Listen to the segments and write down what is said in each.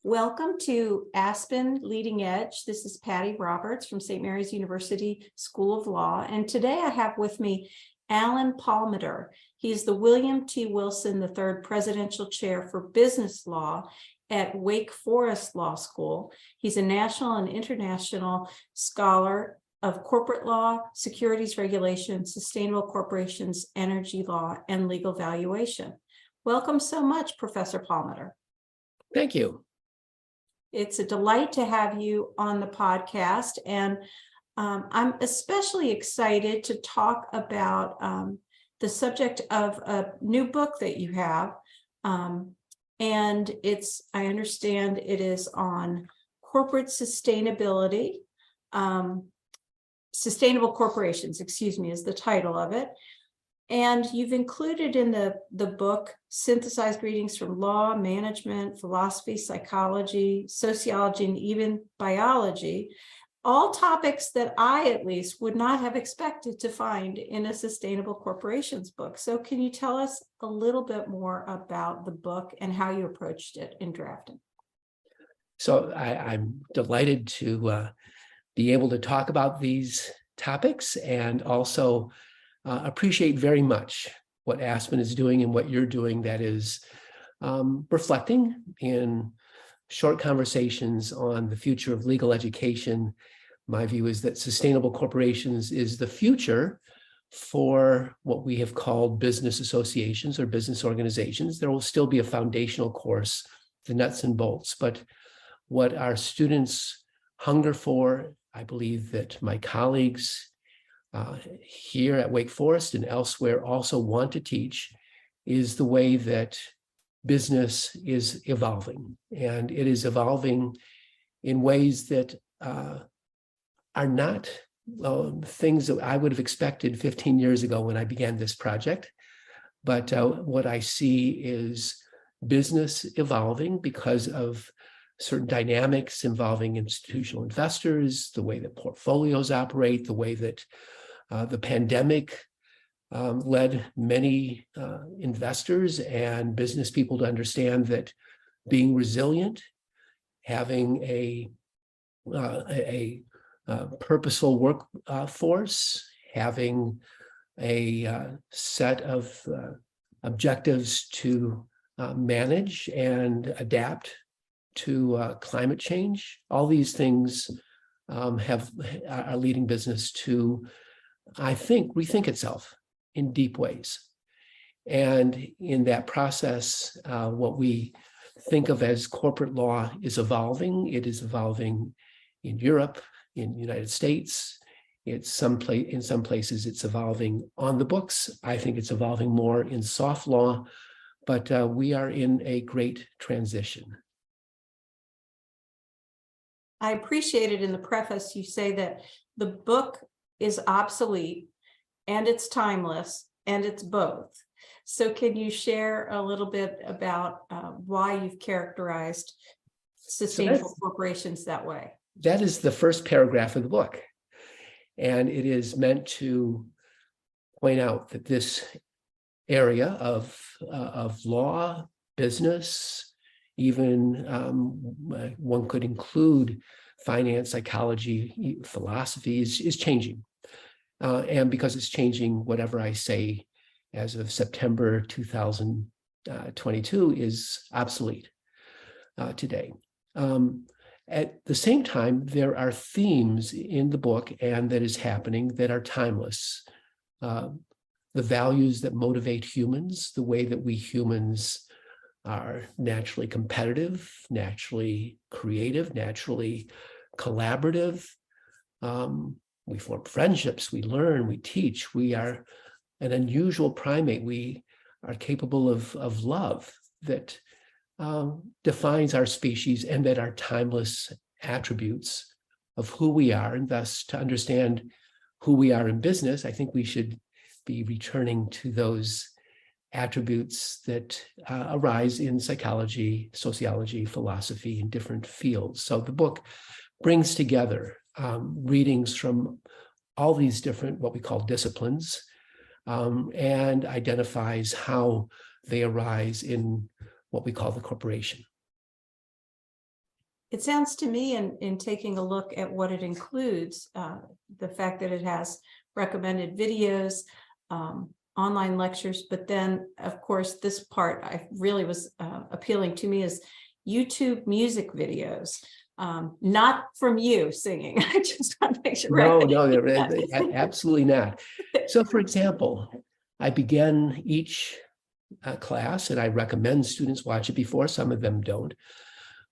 Welcome to Aspen Leading Edge. This is Patty Roberts from St. Mary's University School of Law. And today I have with me Alan Palmiter. He's the William T. Wilson III Presidential Chair for Business Law at Wake Forest Law School. He's a national and international scholar of corporate law, securities regulation, sustainable corporations, energy law, and legal valuation. Welcome so much, Professor Palmiter. Thank you. It's a delight to have you on the podcast, and I'm especially excited to talk about the subject of a new book that you have, and I understand it is on corporate sustainability, sustainable corporations, excuse me, is the title of it. And you've included in the book synthesized readings from law, management, philosophy, psychology, sociology, and even biology, all topics that I, at least, would not have expected to find in a sustainable corporations book. So can you tell us a little bit more about the book and how you approached it in drafting? So I'm delighted to be able to talk about these topics, and also appreciate very much what Aspen is doing and what you're doing, that is reflecting in short conversations on the future of legal education. My view is that sustainable corporations is the future for what we have called business associations or business organizations. There will still be a foundational course, the nuts and bolts, but what our students hunger for, I believe that my colleagues here at Wake Forest and elsewhere also want to teach, is the way that business is evolving. And it is evolving in ways that are not things that I would have expected 15 years ago when I began this project. But what I see is business evolving because of certain dynamics involving institutional investors, the way that portfolios operate, the way that the pandemic led many investors and business people to understand that being resilient, having a purposeful workforce, having a set of objectives to manage and adapt to climate change, all these things are leading business to, I think, rethink itself in deep ways. And in that process, what we think of as corporate law is evolving. It is evolving in Europe, in the United States. In some places, it's evolving on the books. I think it's evolving more in soft law, but we are in a great transition. I appreciated in the preface you say that the book is obsolete and it's timeless and it's both. So can you share a little bit about why you've characterized sustainable corporations that way? That is the first paragraph of the book. And it is meant to point out that this area of law, business, even one could include finance, psychology, philosophy is changing. And because it's changing, whatever I say as of September 2022 is obsolete today. At the same time, there are themes in the book and that is happening that are timeless. The values that motivate humans, the way that we humans are naturally competitive, naturally creative, naturally collaborative. We form friendships, we learn, we teach. We are an unusual primate. We are capable of love that defines our species, and that are timeless attributes of who we are. And thus, to understand who we are in business, I think we should be returning to those attributes that arise in psychology, sociology, philosophy, in different fields. So the book brings together readings from all these different, what we call disciplines, and identifies how they arise in what we call the corporation. It sounds to me, in taking a look at what it includes, the fact that it has recommended videos, online lectures, but then, of course, this part I really was appealing to me is YouTube music videos. Not from you singing. I just want to make sure. Absolutely not. So, for example, I begin each class, and I recommend students watch it before, some of them don't,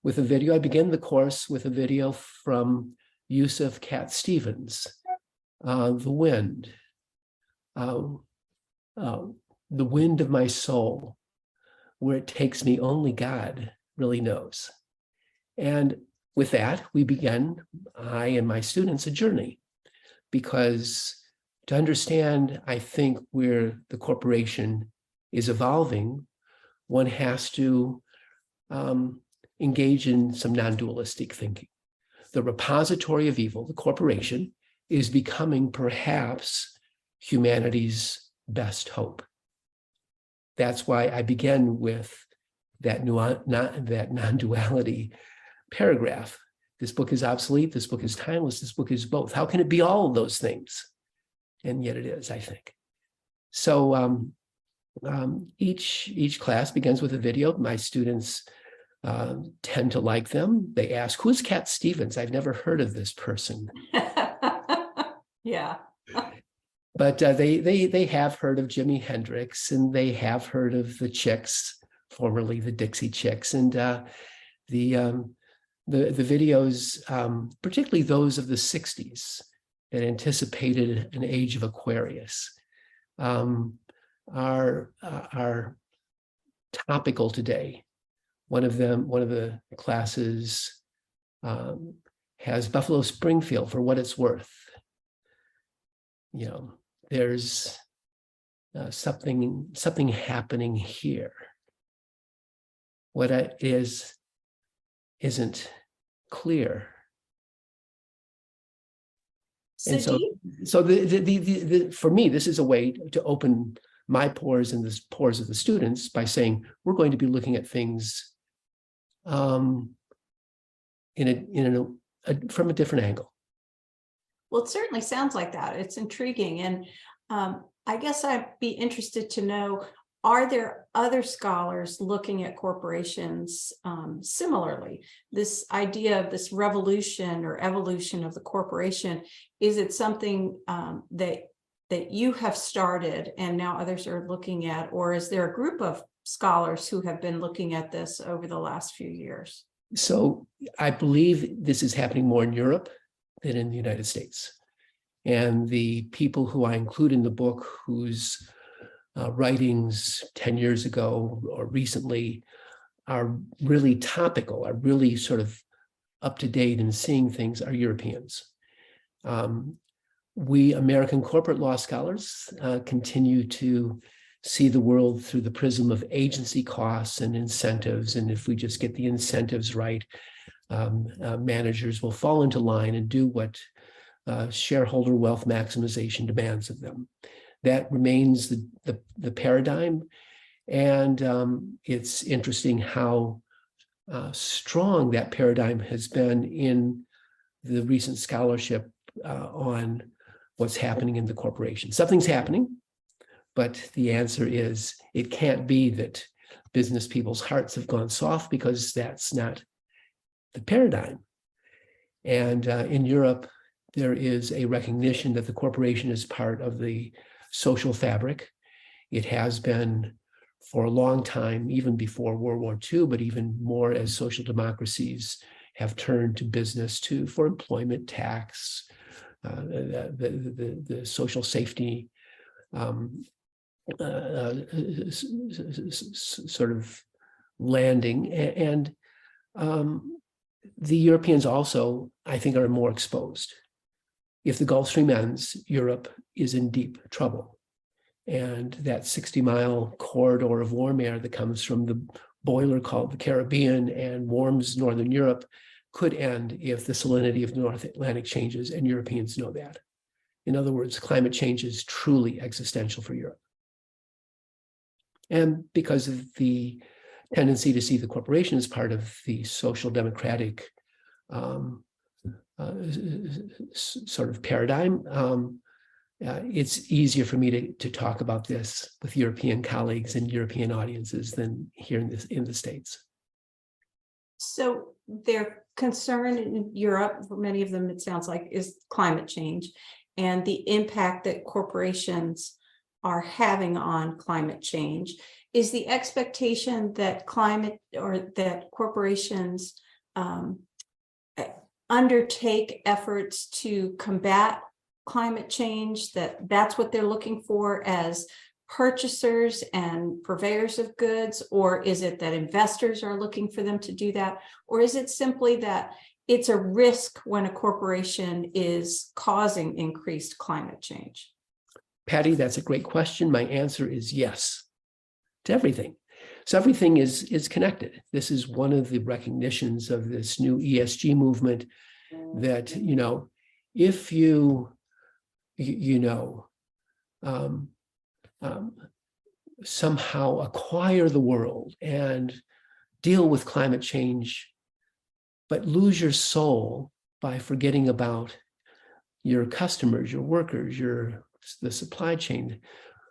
with a video. I begin the course with a video from Yusuf Cat Stevens, The Wind, The Wind of My Soul, where it takes me only God really knows. And with that, we begin, I and my students, a journey, because to understand, I think, where the corporation is evolving, one has to engage in some non-dualistic thinking. The repository of evil, the corporation, is becoming perhaps humanity's best hope. That's why I begin with that non-duality paragraph. This book is obsolete, this book is timeless, this book is both. How can it be all of those things? And yet it is, I think. So each class begins with a video. My students tend to like them. They ask, who's Cat Stevens? I've never heard of this person. Yeah. But they have heard of Jimi Hendrix, and they have heard of the Chicks, formerly the Dixie Chicks, and the videos, particularly those of the 60s that anticipated an age of Aquarius, are topical today. One of the classes has Buffalo Springfield, For What It's Worth. You know, there's something happening here. What it is isn't clear. And so for me, this is a way to open my pores and the pores of the students by saying, we're going to be looking at things from a different angle. Well, it certainly sounds like that. It's intriguing. And I guess I'd be interested to know, are there other scholars looking at corporations similarly? This idea of this revolution or evolution of the corporation, is it something that you have started and now others are looking at, or is there a group of scholars who have been looking at this over the last few years? So I believe this is happening more in Europe than in the United States. And the people who I include in the book, whose writings 10 years ago or recently are really topical, are really sort of up to date and seeing things, are Europeans. We American corporate law scholars continue to see the world through the prism of agency costs and incentives. And if we just get the incentives right, managers will fall into line and do what shareholder wealth maximization demands of them. That remains the paradigm. And it's interesting how strong that paradigm has been in the recent scholarship on what's happening in the corporation. Something's happening, but the answer is it can't be that business people's hearts have gone soft, because that's not the paradigm. And in Europe, there is a recognition that the corporation is part of the social fabric. It has been for a long time, even before World War II, but even more as social democracies have turned to business for employment, tax, the social safety sort of landing. And the Europeans also, I think, are more exposed. If the Gulf Stream ends, Europe is in deep trouble. And that 60-mile corridor of warm air that comes from the boiler called the Caribbean and warms Northern Europe could end if the salinity of the North Atlantic changes, and Europeans know that. In other words, climate change is truly existential for Europe. And because of the tendency to see the corporation as part of the social democratic sort of paradigm, it's easier for me to talk about this with European colleagues and European audiences than here in the States. So their concern in Europe, for many of them, it sounds like, is climate change and the impact that corporations are having on climate change. Is the expectation that climate or that corporations undertake efforts to combat climate change, that's what they're looking for as purchasers and purveyors of goods? Or is it that investors are looking for them to do that? Or is it simply that it's a risk when a corporation is causing increased climate change? Patty, that's a great question. My answer is yes to everything. So everything is connected. This is one of the recognitions of this new ESG movement that, if somehow acquire the world and deal with climate change, but lose your soul by forgetting about your customers, your workers, the supply chain,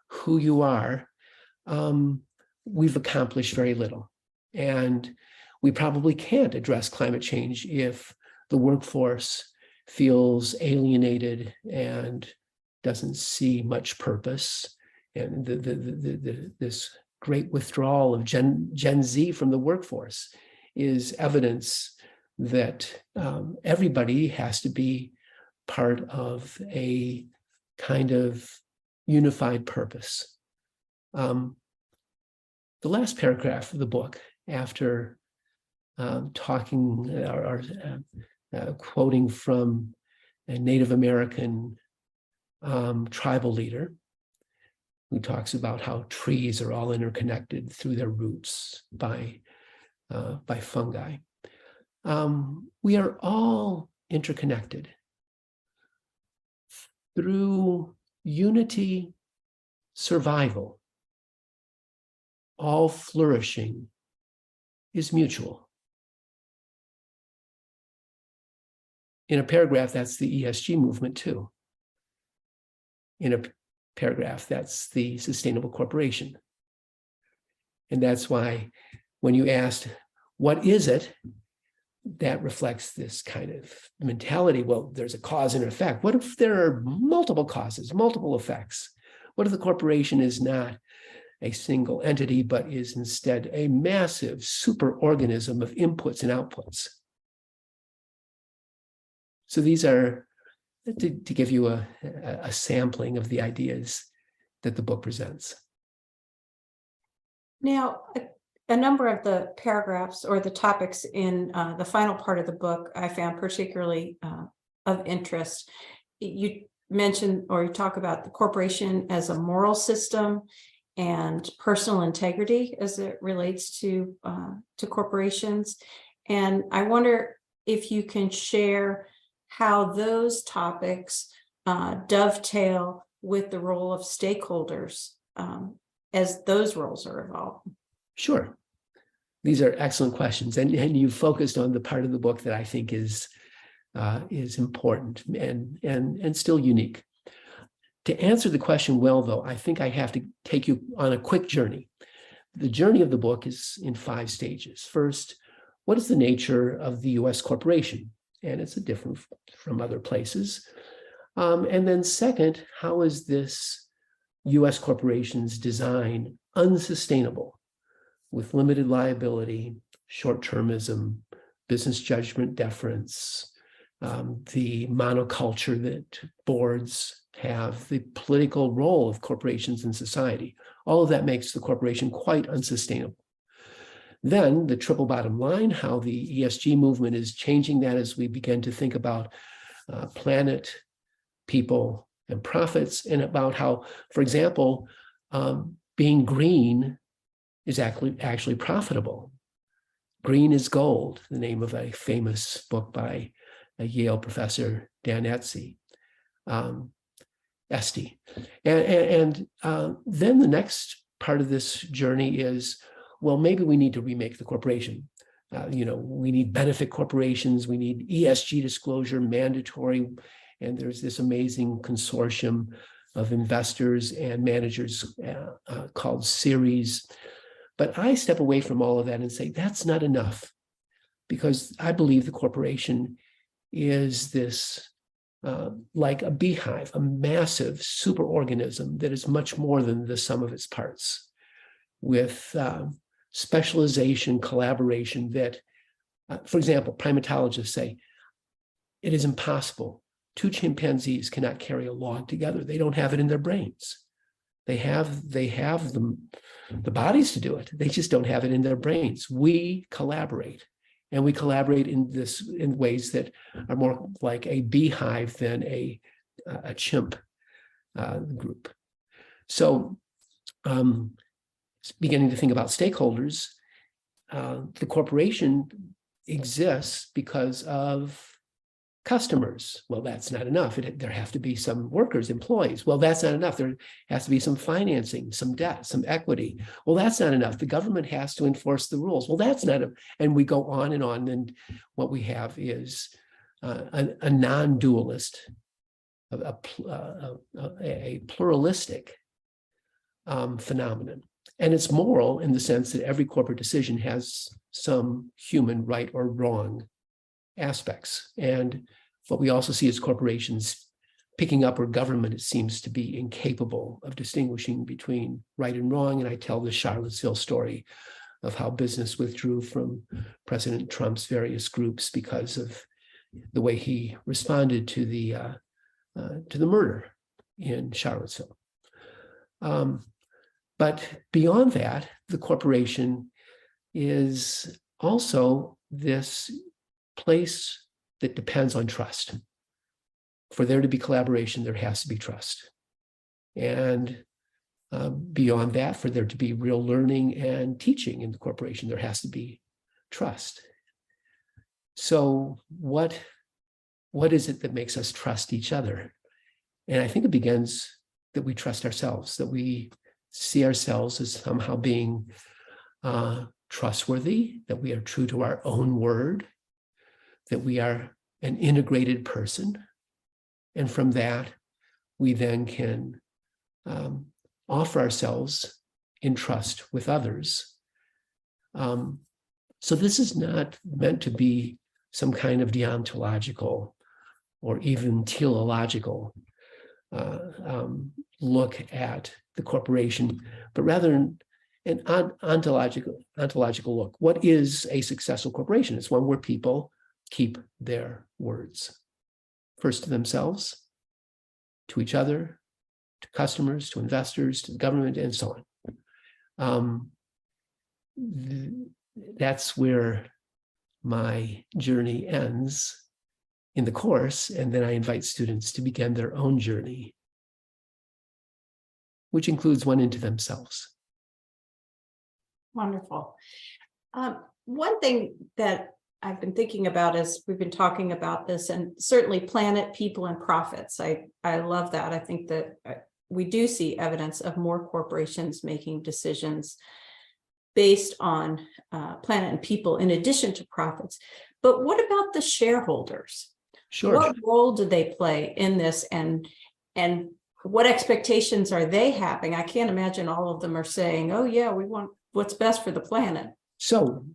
who you are, we've accomplished very little. And we probably can't address climate change if the workforce feels alienated and doesn't see much purpose. And this great withdrawal of Gen Z from the workforce is evidence that everybody has to be part of a kind of unified purpose. The last paragraph of the book, after talking or quoting from a Native American tribal leader who talks about how trees are all interconnected through their roots by fungi. We are all interconnected through unity, survival. All flourishing is mutual. In a paragraph, that's the ESG movement too. In a paragraph, that's the sustainable corporation. And that's why when you asked, what is it? That reflects this kind of mentality. Well, there's a cause and effect. What if there are multiple causes, multiple effects? What if the corporation is not a single entity, but is instead a massive superorganism of inputs and outputs? So these are, to give you a sampling of the ideas that the book presents. Now, a number of the paragraphs or the topics in the final part of the book I found particularly of interest. You mentioned or you talk about the corporation as a moral system and personal integrity as it relates to corporations. And I wonder if you can share how those topics dovetail with the role of stakeholders as those roles are evolving. Sure. These are excellent questions. And you focused on the part of the book that I think is important and still unique. To answer the question well, though, I think I have to take you on a quick journey. The journey of the book is in 5 stages. First, what is the nature of the U.S. corporation? And it's different from other places. And then second, how is this U.S. corporation's design unsustainable with limited liability, short-termism, business judgment deference, the monoculture that boards have, the political role of corporations in society. All of that makes the corporation quite unsustainable. Then the triple bottom line, how the ESG movement is changing that as we begin to think about planet, people, and profits, and about how, for example, being green is actually profitable. Green is gold, the name of a famous book by a Yale professor, Dan Esty. And then the next part of this journey is, well, maybe we need to remake the corporation. We need benefit corporations, we need ESG disclosure mandatory, and there's this amazing consortium of investors and managers called Ceres. But I step away from all of that and say that's not enough, because I believe the corporation is this like a beehive, a massive superorganism that is much more than the sum of its parts, with specialization, collaboration that, for example, primatologists say it is impossible. Two chimpanzees cannot carry a log together. They don't have it in their brains. They have the bodies to do it. They just don't have it in their brains. We collaborate, and we collaborate in ways that are more like a beehive than a chimp group. So, beginning to think about stakeholders, the corporation exists because of customers. Well, that's not enough. There have to be some workers, employees. Well, that's not enough. There has to be some financing, some debt, some equity. Well, that's not enough. The government has to enforce the rules. Well, that's not, and we go on. And what we have is a non-dualist, a pluralistic phenomenon. And it's moral in the sense that every corporate decision has some human right or wrong aspects. And what we also see is corporations picking up where government, it seems to be incapable of distinguishing between right and wrong. And I tell the Charlottesville story of how business withdrew from President Trump's various groups because of the way he responded to the murder in Charlottesville. But beyond that, the corporation is also this place that depends on trust. For there to be collaboration, there has to be trust. And beyond that, for there to be real learning and teaching in the corporation, there has to be trust. So what is it that makes us trust each other? And I think it begins that we trust ourselves, that we see ourselves as somehow being trustworthy, that we are true to our own word, that we are an integrated person. And from that, we then can offer ourselves in trust with others. So this is not meant to be some kind of deontological or even teleological look at the corporation, but rather an ontological look. What is a successful corporation? It's one where people keep their words, first to themselves, to each other, to customers, to investors, to the government, and so on. That's where my journey ends in the course, and then I invite students to begin their own journey, which includes one into themselves. Wonderful. One thing that I've been thinking about as we've been talking about this, and certainly planet, people, and profits. I love that. I think that we do see evidence of more corporations making decisions based on planet and people in addition to profits. But what about the shareholders? Sure. What role do they play in this, and what expectations are they having? I can't imagine all of them are saying, oh yeah, we want what's best for the planet. So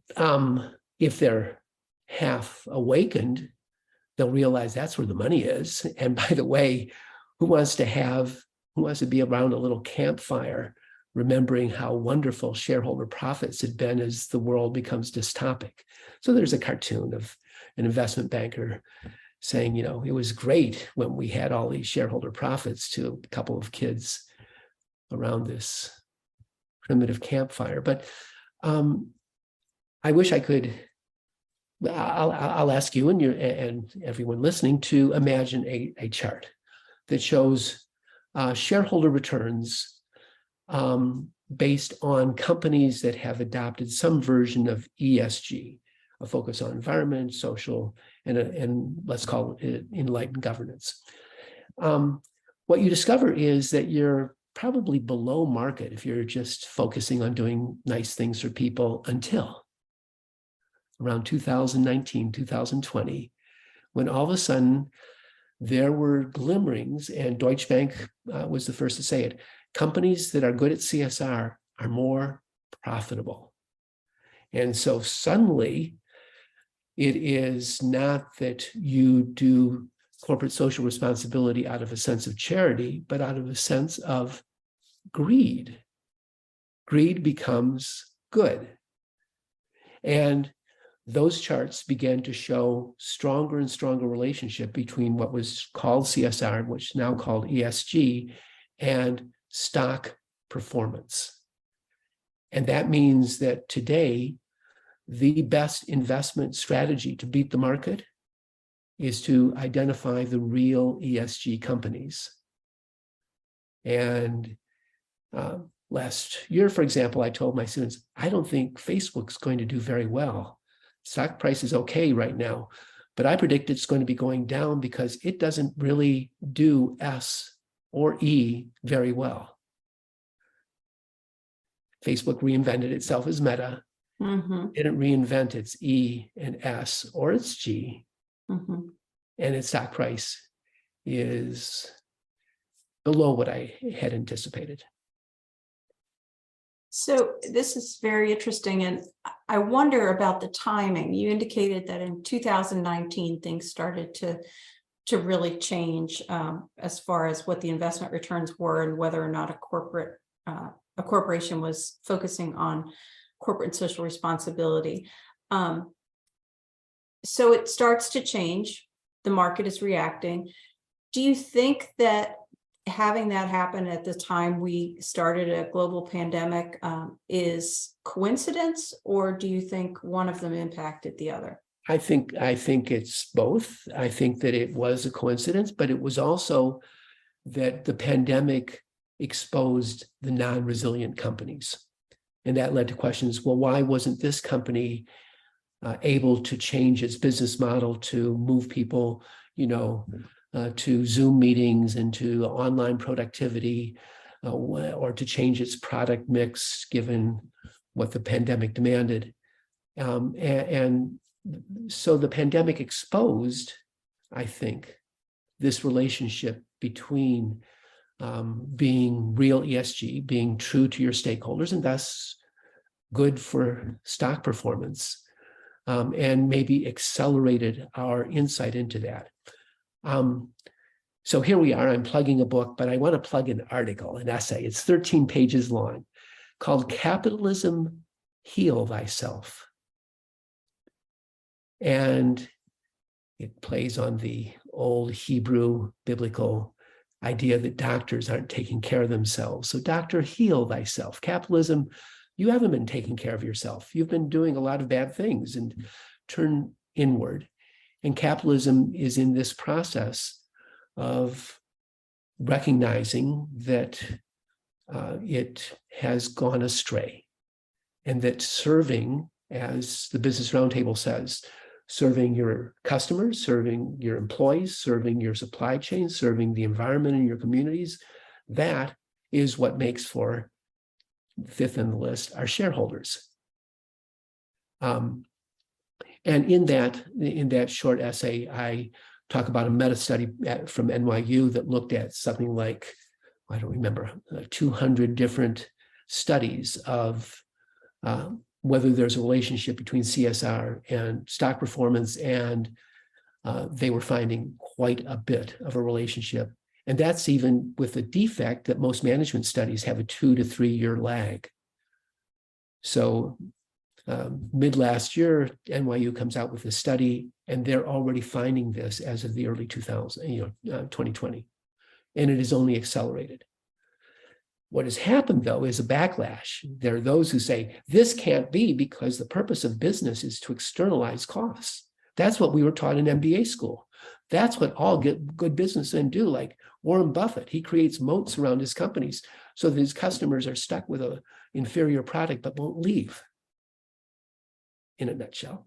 if they're half awakened, they'll realize that's where the money is. And by the way, who wants to be around a little campfire remembering how wonderful shareholder profits had been as the world becomes dystopic? So there's a cartoon of an investment banker saying, it was great when we had all these shareholder profits, to a couple of kids around this primitive campfire. But I wish I could. I'll ask you and everyone listening to imagine a chart that shows shareholder returns based on companies that have adopted some version of ESG, a focus on environment, social, and let's call it enlightened governance. What you discover is that you're probably below market if you're just focusing on doing nice things for people until around 2019, 2020, when all of a sudden there were glimmerings, and Deutsche Bank was the first to say it, companies that are good at CSR are more profitable. And so suddenly it is not that you do corporate social responsibility out of a sense of charity, but out of a sense of greed. Greed becomes good. And those charts began to show stronger and stronger relationship between what was called CSR, which is now called ESG, and stock performance. And that means that today, the best investment strategy to beat the market is to identify the real ESG companies. And last year, for example, I told my students, I don't think Facebook's going to do very well. Stock price is okay right now, but I predict it's going to be going down because it doesn't really do S or E very well. Facebook reinvented itself as Meta. Didn't reinvent its E and S or its G. And its stock price is below what I had anticipated. So this is very interesting. And I wonder about the timing. You indicated that in 2019, things started to really change as far as what the investment returns were and whether or not a corporation was focusing on corporate social responsibility. So it starts to change. The market is reacting. Do you think that having that happen at the time we started a global pandemic is coincidence, or do you think one of them impacted the other? I think it's both. I think that it was a coincidence, but it was also that the pandemic exposed the non-resilient companies. And that led to questions, well, why wasn't this company able to change its business model to move people, to Zoom meetings and to online productivity, or to change its product mix given what the pandemic demanded. And so the pandemic exposed, I think, this relationship between being real ESG, being true to your stakeholders, and thus good for stock performance, and maybe accelerated our insight into that. So here we are, I'm plugging a book, but I want to plug an article, an essay. It's 13 pages long, called Capitalism, Heal Thyself. And it plays on the old Hebrew biblical idea that doctors aren't taking care of themselves. So doctor, heal thyself. Capitalism, you haven't been taking care of yourself. You've been doing a lot of bad things, and turn inward. And capitalism is in this process of recognizing that it has gone astray, and that serving, as the Business Roundtable says, serving your customers, serving your employees, serving your supply chain, serving the environment in your communities, that is what makes for fifth on the list, our shareholders. And in that short essay, I talk about a meta study from NYU that looked at something like, I don't remember, 200 different studies of whether there's a relationship between CSR and stock performance, and they were finding quite a bit of a relationship. And that's even with the defect that most management studies have a 2 to 3 year lag. So mid last year, NYU comes out with a study, and they're already finding this as of the early 2020, and it is only accelerated. What has happened, though, is a backlash. There are those who say, this can't be because the purpose of business is to externalize costs. That's what we were taught in MBA school. That's what all good businessmen do, like Warren Buffett. He creates moats around his companies so that his customers are stuck with an inferior product but won't leave, in a nutshell.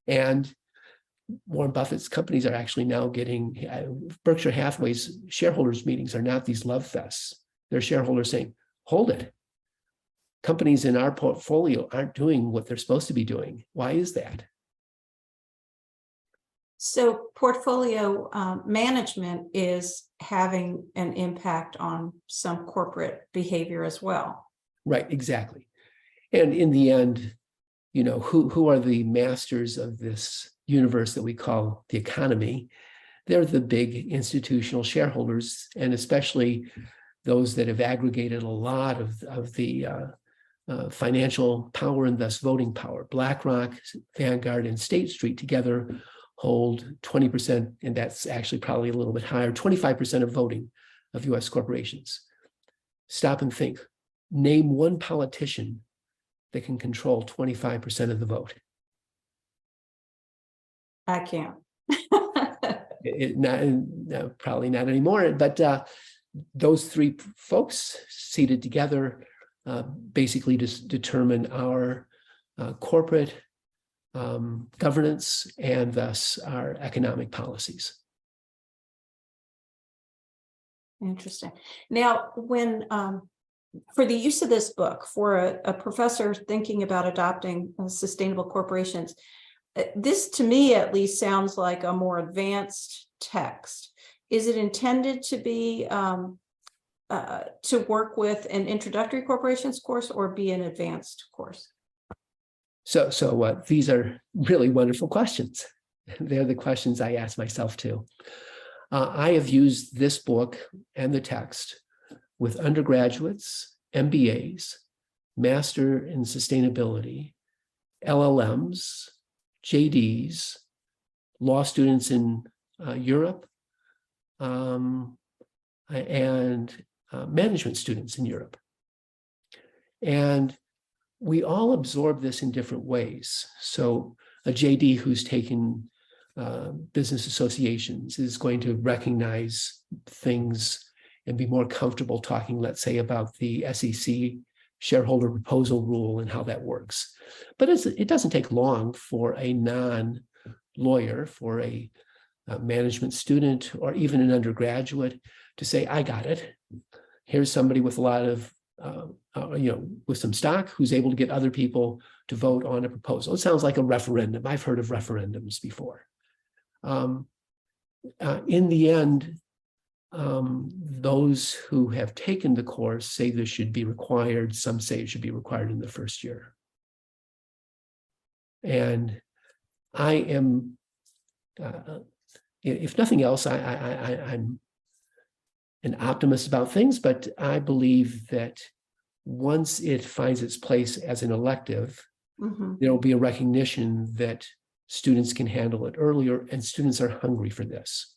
And Warren Buffett's companies are actually now getting, Berkshire Hathaway's shareholders meetings are not these love fests. Their shareholders saying, hold it. companies in our portfolio aren't doing what they're supposed to be doing. Why is that? So portfolio management is having an impact on some corporate behavior as well. Right, exactly. And in the end, you know, who are the masters of this universe that we call the economy? They're the big institutional shareholders, and especially those that have aggregated a lot of the financial power and thus voting power. BlackRock, Vanguard, and State Street together hold 20%, and that's actually probably a little bit higher, 25% of voting of US corporations. Stop and think. Name one politician that can control 25% of the vote. I can't. Probably not anymore, but those three folks seated together basically just determine our corporate governance and thus our economic policies. Interesting. Now, when for the use of this book, for a professor thinking about adopting sustainable corporations, this to me at least sounds like a more advanced text. Is it intended to be to work with an introductory corporations course or be an advanced course? So these are really wonderful questions. They're the questions I ask myself too. I have used this book and the text with undergraduates, MBAs, Master in Sustainability, LLMs, JDs, law students in Europe, and management students in Europe. And we all absorb this in different ways. So a JD who's taken business associations is going to recognize things and be more comfortable talking, let's say, about the SEC shareholder proposal rule and how that works. But it doesn't take long for a non-lawyer, for a management student, or even an undergraduate to say, I got it. Here's somebody with a lot of, with some stock who's able to get other people to vote on a proposal. It sounds like a referendum. I've heard of referendums before. In the end, those who have taken the course say this should be required. Some say it should be required in the first year. And I am, if nothing else, I'm an optimist about things, but I believe that once it finds its place as an elective, there will be a recognition that students can handle it earlier, and students are hungry for this.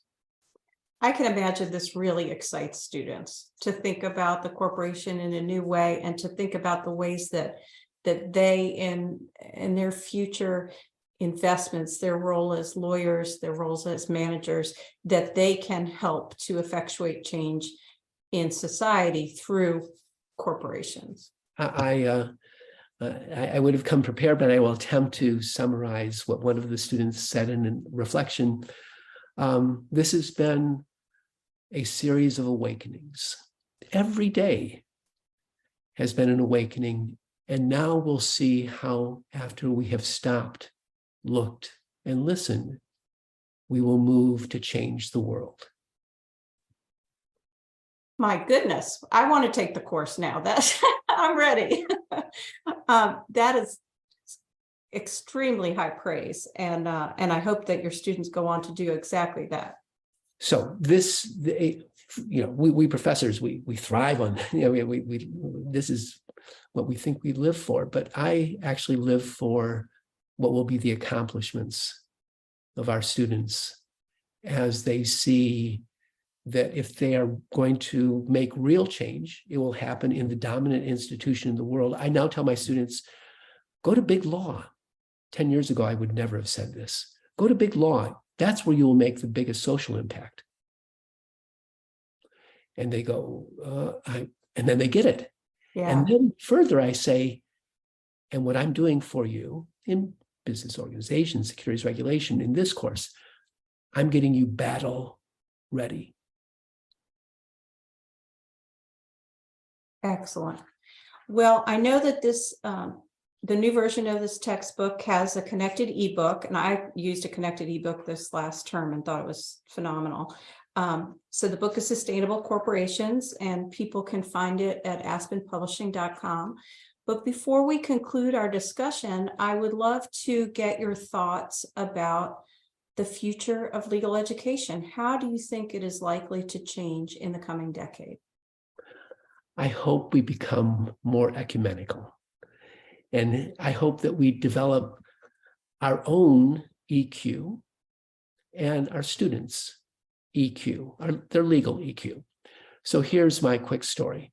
I can imagine this really excites students to think about the corporation in a new way and to think about the ways that they in their future investments, their role as lawyers, their roles as managers, that they can help to effectuate change in society through corporations. I would have come prepared, but I will attempt to summarize what one of the students said in reflection. This has been a series of awakenings. Every day has been an awakening, and now we'll see how, after we have stopped, looked, and listened, we will move to change the world. My goodness, I want to take the course now. That's I'm ready. That is extremely high praise, and I hope that your students go on to do exactly that. So this, we professors, we thrive on, this is what we think we live for. But I actually live for what will be the accomplishments of our students as they see that if they are going to make real change, it will happen in the dominant institution in the world. I now tell my students, go to big law. 10 years ago, I would never have said this. Go to big law. That's where you will make the biggest social impact. And they go, and then they get it. Yeah. And then further, I say, and what I'm doing for you in business organization, securities regulation, in this course, I'm getting you battle ready. Excellent. Well, I know that the new version of this textbook has a connected ebook, and I used a connected ebook this last term and thought it was phenomenal. So the book is Sustainable Corporations, and people can find it at aspenpublishing.com. But before we conclude our discussion, I would love to get your thoughts about the future of legal education. How do you think it is likely to change in the coming decade? I hope we become more ecumenical. And I hope that we develop our own EQ and our students' EQ, their legal EQ. So here's my quick story.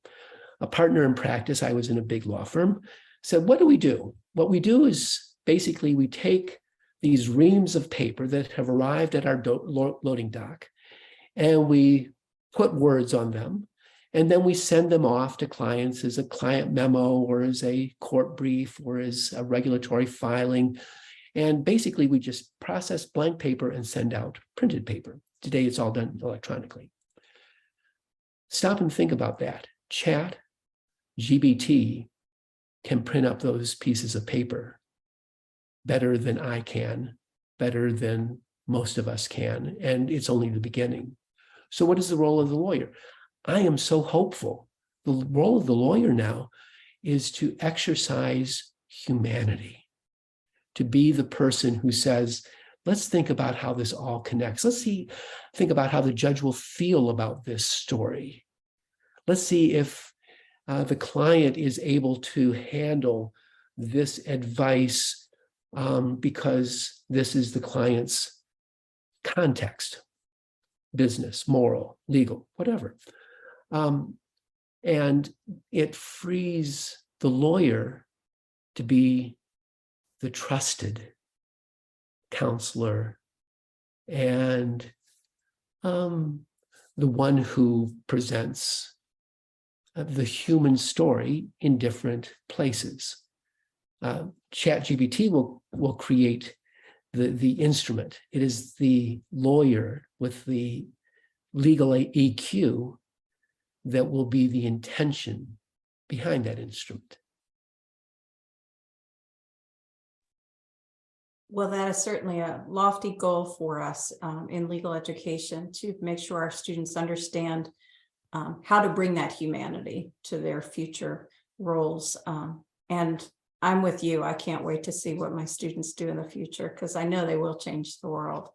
A partner in practice, I was in a big law firm, said, what do we do? What we do is basically we take these reams of paper that have arrived at our loading dock, and we put words on them. And then we send them off to clients as a client memo or as a court brief or as a regulatory filing. And basically, we just process blank paper and send out printed paper. Today, it's all done electronically. Stop and think about that. Chat GPT can print up those pieces of paper better than I can, better than most of us can. And it's only the beginning. So what is the role of the lawyer? I am so hopeful. The role of the lawyer now is to exercise humanity, to be the person who says, let's think about how this all connects. Let's think about how the judge will feel about this story. Let's see if the client is able to handle this advice because this is the client's context, business, moral, legal, whatever. And it frees the lawyer to be the trusted counselor and the one who presents the human story in different places. ChatGPT will create the instrument. It is the lawyer with the legal EQ that will be the intention behind that instrument. Well, that is certainly a lofty goal for us in legal education, to make sure our students understand how to bring that humanity to their future roles. And I'm with you. I can't wait to see what my students do in the future, because I know they will change the world.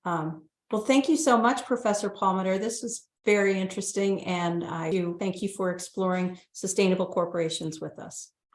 Well, thank you so much, Professor Palmiter. This was very interesting, and I do thank you for exploring sustainable corporations with us.